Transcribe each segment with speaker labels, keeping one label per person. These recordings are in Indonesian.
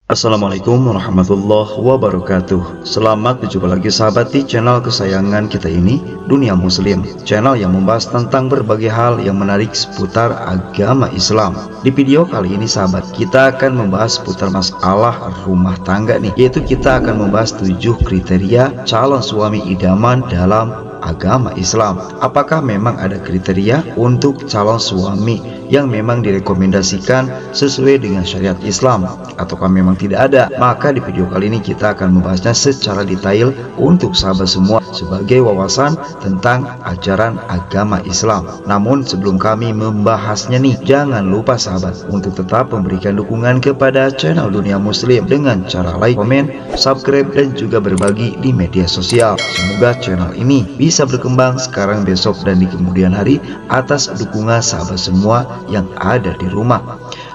Speaker 1: Assalamualaikum warahmatullahi wabarakatuh. Selamat berjumpa lagi sahabat di channel kesayangan kita ini, Dunia Muslim, channel yang membahas tentang berbagai hal yang menarik seputar agama Islam. Di video kali ini sahabat, kita akan membahas seputar masalah rumah tangga nih, yaitu kita akan membahas 7 kriteria calon suami idaman dalam agama Islam. Apakah memang ada kriteria untuk calon suami yang memang direkomendasikan sesuai dengan syariat Islam, ataukah memang tidak ada? Maka di video kali ini kita akan membahasnya secara detail untuk sahabat semua sebagai wawasan tentang ajaran agama Islam. Namun sebelum kami membahasnya nih, jangan lupa sahabat untuk tetap memberikan dukungan kepada channel Dunia Muslim dengan cara like, komen, subscribe, dan juga berbagi di media sosial. Semoga channel ini bisa berkembang sekarang, besok, dan di kemudian hari atas dukungan sahabat semua yang ada di rumah.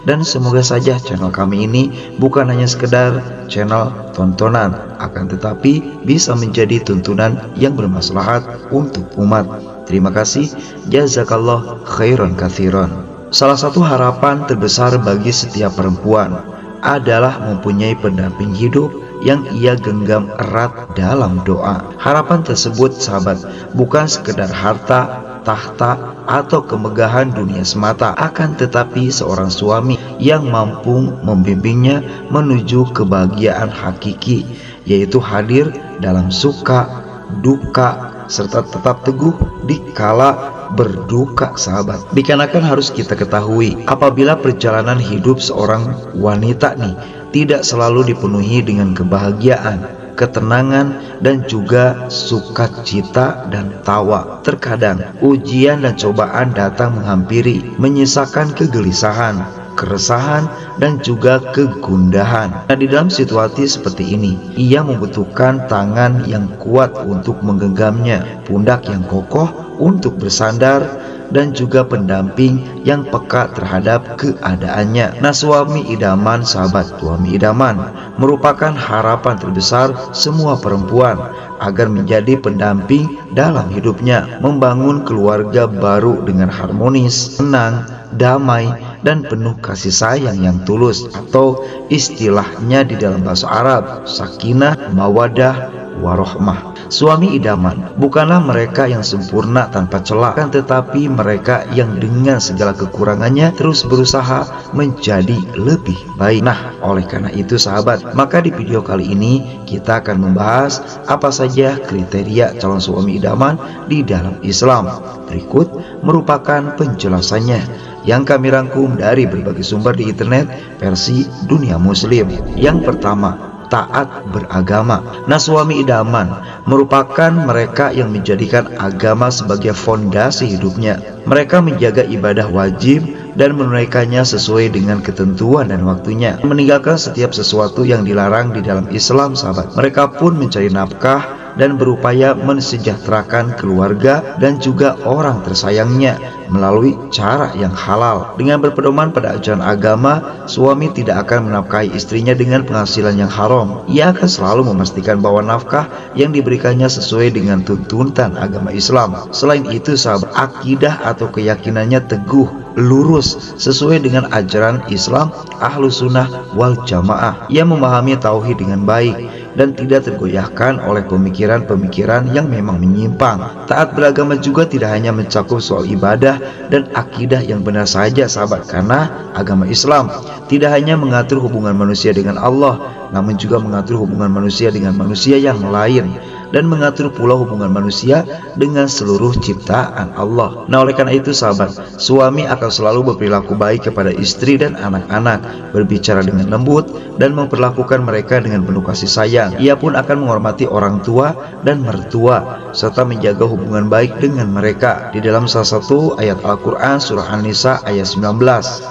Speaker 1: Dan semoga saja channel kami ini bukan hanya sekedar channel tontonan, akan tetapi bisa menjadi tuntunan yang bermaslahat untuk umat. Terima kasih, jazakallah khairan katsiran. Salah satu harapan terbesar bagi setiap perempuan adalah mempunyai pendamping hidup yang ia genggam erat dalam doa. Harapan tersebut sahabat bukan sekedar harta, tahta, atau kemegahan dunia semata, akan tetapi seorang suami yang mampu membimbingnya menuju kebahagiaan hakiki, yaitu hadir dalam suka, duka, serta tetap teguh di kala berduka sahabat. Dikarenakan harus kita ketahui, apabila perjalanan hidup seorang wanita nih tidak selalu dipenuhi dengan kebahagiaan, ketenangan, dan juga sukacita dan tawa. Terkadang ujian dan cobaan datang menghampiri, menyisakan kegelisahan, keresahan, dan juga kegundahan. Nah, di dalam situasi seperti ini, ia membutuhkan tangan yang kuat untuk menggenggamnya, pundak yang kokoh untuk bersandar, dan juga pendamping yang peka terhadap keadaannya. Nah, suami idaman sahabat, suami idaman merupakan harapan terbesar semua perempuan agar menjadi pendamping dalam hidupnya, membangun keluarga baru dengan harmonis, tenang, damai, dan penuh kasih sayang yang tulus, atau istilahnya di dalam bahasa Arab, sakinah, mawadah, warohmah. Suami idaman bukanlah mereka yang sempurna tanpa celah, kan tetapi mereka yang dengan segala kekurangannya terus berusaha menjadi lebih baik. Nah, oleh karena itu sahabat, maka di video kali ini kita akan membahas apa saja kriteria calon suami idaman di dalam Islam. Berikut merupakan penjelasannya yang kami rangkum dari berbagai sumber di internet versi Dunia Muslim. Yang pertama, taat beragama. Nah, suami idaman merupakan mereka yang menjadikan agama sebagai fondasi hidupnya. Mereka menjaga ibadah wajib dan menunaikannya sesuai dengan ketentuan dan waktunya, meninggalkan setiap sesuatu yang dilarang di dalam Islam sahabat. Mereka pun mencari nafkah dan berupaya mensejahterakan keluarga dan juga orang tersayangnya melalui cara yang halal. Dengan berpedoman pada ajaran agama, suami tidak akan menafkahi istrinya dengan penghasilan yang haram. Ia akan selalu memastikan bahwa nafkah yang diberikannya sesuai dengan tuntunan agama Islam. Selain itu sahabat, akidah atau keyakinannya teguh, lurus, sesuai dengan ajaran Islam Ahlus Sunnah wal Jamaah. Ia memahami tauhid dengan baik dan tidak tergoyahkan oleh pemikiran-pemikiran yang memang menyimpang. Taat beragama juga tidak hanya mencakup soal ibadah dan akidah yang benar saja sahabat, karena agama Islam tidak hanya mengatur hubungan manusia dengan Allah, namun juga mengatur hubungan manusia dengan manusia yang lain, dan mengatur pula hubungan manusia dengan seluruh ciptaan Allah. Nah, oleh karena itu sahabat, suami akan selalu berperilaku baik kepada istri dan anak-anak, berbicara dengan lembut dan memperlakukan mereka dengan penuh kasih sayang. Ia pun akan menghormati orang tua dan mertua serta menjaga hubungan baik dengan mereka. Di dalam salah satu ayat Al-Quran surah An-Nisa ayat 19,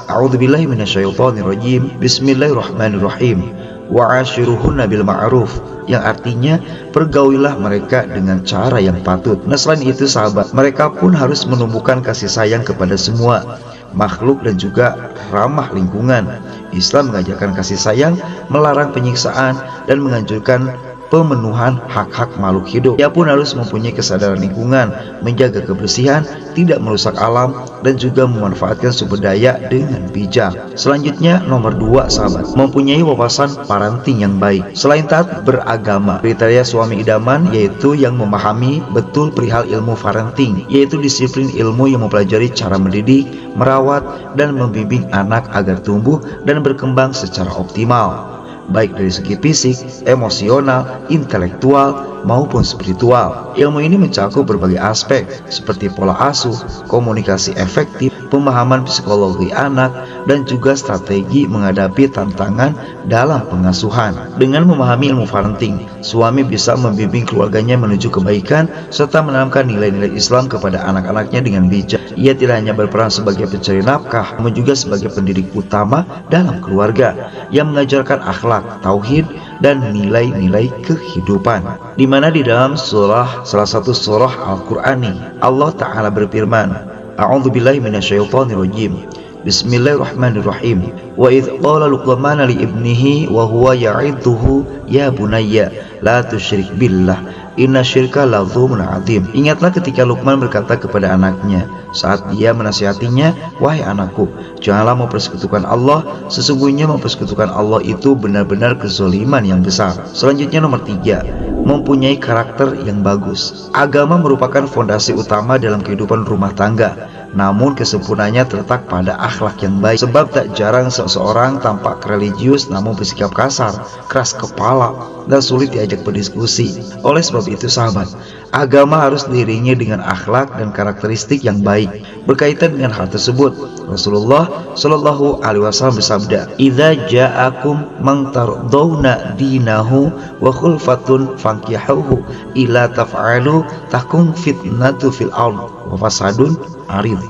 Speaker 1: A'udzubillahi minasyaitonirrajim, Bismillahirrahmanirrahim, wa'ashiruhunna bil ma'ruf, yang artinya pergaulilah mereka dengan cara yang patut. Nah, selain itu sahabat, mereka pun harus menumbuhkan kasih sayang kepada semua makhluk dan juga ramah lingkungan. Islam mengajarkan kasih sayang, melarang penyiksaan, dan menganjurkan pemenuhan hak-hak makhluk hidup. Ia pun harus mempunyai kesadaran lingkungan, menjaga kebersihan, tidak merusak alam, dan juga memanfaatkan sumber daya dengan bijak. Selanjutnya nomor 2 sahabat, mempunyai wawasan parenting yang baik. Selain taat beragama, kriteria suami idaman yaitu yang memahami betul perihal ilmu parenting, yaitu disiplin ilmu yang mempelajari cara mendidik, merawat, dan membimbing anak agar tumbuh dan berkembang secara optimal, baik dari segi fisik, emosional, intelektual, maupun spiritual. Ilmu ini mencakup berbagai aspek seperti pola asuh, komunikasi efektif, pemahaman psikologi anak, dan juga strategi menghadapi tantangan dalam pengasuhan. Dengan memahami ilmu parenting, suami bisa membimbing keluarganya menuju kebaikan serta menanamkan nilai-nilai Islam kepada anak-anaknya dengan bijak. Ia tidak hanya berperan sebagai pencari nafkah, namun juga sebagai pendidik utama dalam keluarga yang mengajarkan akhlak, tauhid, dan nilai-nilai kehidupan. Di mana di dalam salah satu surah Al-Qur'ani, Allah Ta'ala berfirman, A'udzubillahi minasyaitonirrajim. Bismillahirrahmanirrahim. Wa idh qala Luqman li ibnihi wa huwa ya'idhuhu ya bunayya la tusyrik billah inna syirka la dzulmun adzim. Ingatlah ketika Luqman berkata kepada anaknya saat dia menasihatinya, wahai anakku, janganlah mempersekutukan Allah, sesungguhnya mempersekutukan Allah itu benar-benar kezaliman yang besar. Selanjutnya nomor 3, mempunyai karakter yang bagus. Agama merupakan fondasi utama dalam kehidupan rumah tangga, namun kesempurnaannya terletak pada akhlak yang baik. Sebab tak jarang seseorang tampak religius namun bersikap kasar, keras kepala, dan sulit diajak berdiskusi. Oleh sebab itu sahabat, agama harus diiringi dengan akhlak dan karakteristik yang baik. Berkaitan dengan hal tersebut, Rasulullah Shallallahu Alaihi Wasallam bersabda, "Idza ja'akum man tardawna dinahu wa khulfatun fankihuhu ila taf'alu takun fitnatu fil ard wa fasadun arid."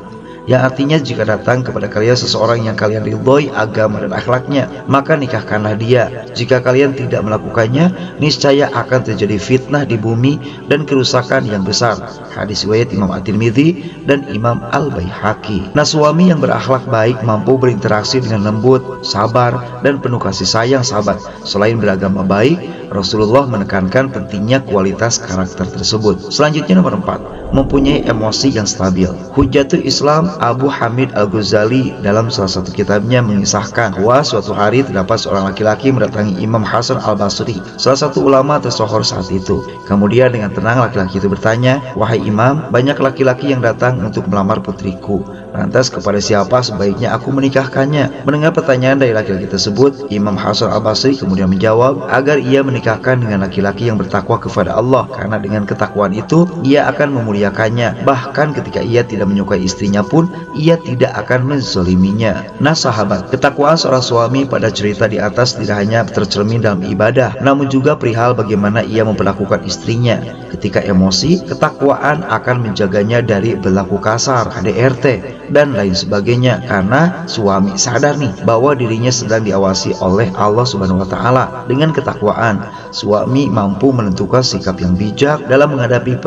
Speaker 1: Yang artinya jika datang kepada kalian seseorang yang kalian ridhoi agama dan akhlaknya, maka nikahkanlah dia. Jika kalian tidak melakukannya, niscaya akan terjadi fitnah di bumi dan kerusakan yang besar. Hadis riwayat Imam At-Tirmidzi dan Imam Al-Baihaqi. Nah, suami yang berakhlak baik mampu berinteraksi dengan lembut, sabar, dan penuh kasih sayang sahabat. Selain beragama baik, Rasulullah menekankan pentingnya kualitas karakter tersebut. Selanjutnya nomor 4, mempunyai emosi yang stabil. Hujatul Islam Abu Hamid Al-Ghazali dalam salah satu kitabnya mengisahkan bahwa suatu hari terdapat seorang laki-laki mendatangi Imam Hasan Al-Basri, salah satu ulama tersohor saat itu. Kemudian dengan tenang laki-laki itu bertanya, "Wahai Imam, banyak laki-laki yang datang untuk melamar putriku. Lantas kepada siapa sebaiknya aku menikahkannya?" Mendengar pertanyaan dari laki-laki tersebut, Imam Hasan Al-Basri kemudian menjawab agar ia menikahkan dengan laki-laki yang bertakwa kepada Allah, karena dengan ketakwaan itu ia akan memuliakannya. Bahkan ketika ia tidak menyukai istrinya pun ia tidak akan menzaliminya. Nah sahabat, ketakwaan seorang suami pada cerita di atas tidak hanya tercermin dalam ibadah, namun juga perihal bagaimana ia memperlakukan istrinya. Ketika emosi, ketakwaan akan menjaganya dari berlaku kasar, KDRT, dan lain sebagainya, karena suami sadar nih bahwa dirinya sedang diawasi oleh Allah Subhanahu wa Ta'ala. Dengan ketakwaan, suami mampu menentukan sikap yang bijak dalam menghadapi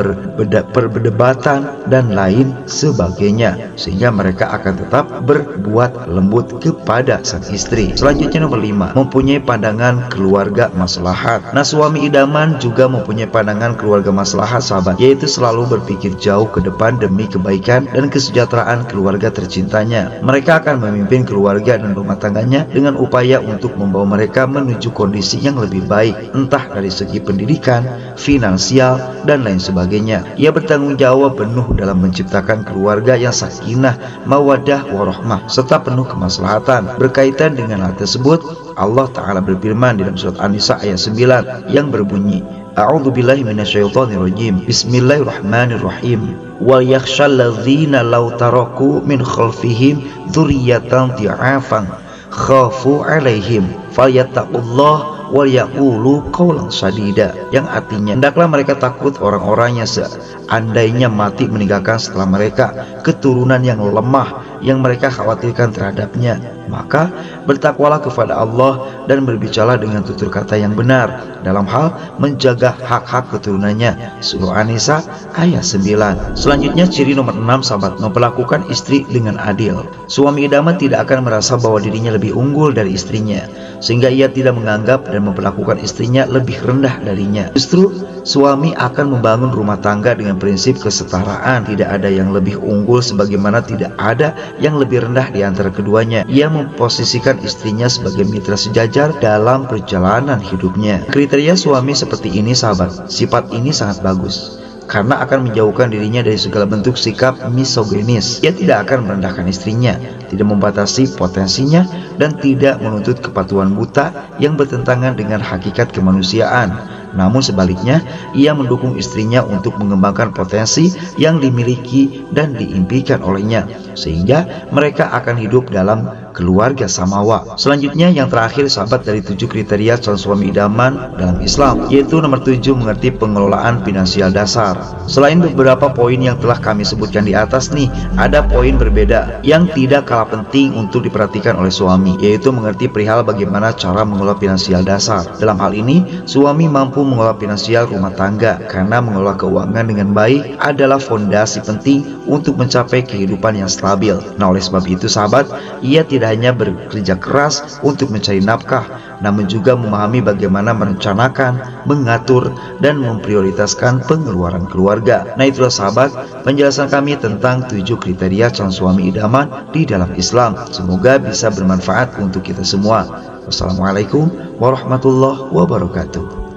Speaker 1: perdebatan dan lain sebagainya, sehingga mereka akan tetap berbuat lembut kepada sang istri. Selanjutnya nomor 5, mempunyai pandangan keluarga maslahat. Nah, suami idaman juga mempunyai pandangan keluarga maslahat sahabat, yaitu selalu berpikir jauh ke depan demi kebaikan dan kesejahteraan keluarga tercintanya. Mereka akan memimpin keluarga dan rumah tangganya dengan upaya untuk membawa mereka menuju kondisi yang lebih baik, entah dari segi pendidikan, finansial, dan lain sebagainya. Ia bertanggung jawab penuh dalam menciptakan keluarga yang sakinah, mawaddah, warahmah, serta penuh kemaslahatan. Berkaitan dengan hal tersebut, Allah Ta'ala berfirman dalam surat An-Nisa ayat 9 yang berbunyi, A'udzubillahi minasyaitonirrajim. Bismillahirrahmanirrahim. Wal yakhshal ladzina law taraku min khalfihim dzurriyyatan dhi'afan khafu 'alaihim falyattaqullah wal yaqulu qawlan sadida. Yang artinya, hendaklah mereka takut orang-orang yang seandainya mati meninggalkan setelah mereka keturunan yang lemah yang mereka khawatirkan terhadapnya. Maka bertakwalah kepada Allah dan berbicara dengan tutur kata yang benar dalam hal menjaga hak-hak keturunannya. Surah An-Nisa ayat 9. Selanjutnya ciri nomor 6 sahabat, memperlakukan istri dengan adil. Suami idaman tidak akan merasa bahwa dirinya lebih unggul dari istrinya, sehingga ia tidak menganggap dan memperlakukan istrinya lebih rendah darinya. Justru suami akan membangun rumah tangga dengan prinsip kesetaraan. Tidak ada yang lebih unggul sebagaimana tidak ada yang lebih rendah di antara keduanya. Ia memposisikan istrinya sebagai mitra sejajar dalam perjalanan hidupnya. Kriteria suami seperti ini sahabat, sifat ini sangat bagus karena akan menjauhkan dirinya dari segala bentuk sikap misoginis. Ia tidak akan merendahkan istrinya, tidak membatasi potensinya, dan tidak menuntut kepatuhan buta yang bertentangan dengan hakikat kemanusiaan. Namun sebaliknya, ia mendukung istrinya untuk mengembangkan potensi yang dimiliki dan diimpikan olehnya, sehingga mereka akan hidup dalam keluarga samawa. Selanjutnya yang terakhir sahabat dari 7 kriteria calon suami idaman dalam Islam, yaitu nomor 7, mengerti pengelolaan finansial dasar. Selain beberapa poin yang telah kami sebutkan di atas nih, ada poin berbeda yang tidak kalah penting untuk diperhatikan oleh suami, yaitu mengerti perihal bagaimana cara mengelola finansial dasar. Dalam hal ini, suami mampu mengelola finansial rumah tangga karena mengelola keuangan dengan baik adalah fondasi penting untuk mencapai kehidupan yang stabil. Nah, oleh sebab itu sahabat, ia tidak hanya bekerja keras untuk mencari nafkah, namun juga memahami bagaimana merencanakan, mengatur, dan memprioritaskan pengeluaran keluarga. Nah, itulah sahabat penjelasan kami tentang 7 kriteria calon suami idaman di dalam Islam. Semoga bisa bermanfaat untuk kita semua. Wassalamualaikum warahmatullahi wabarakatuh.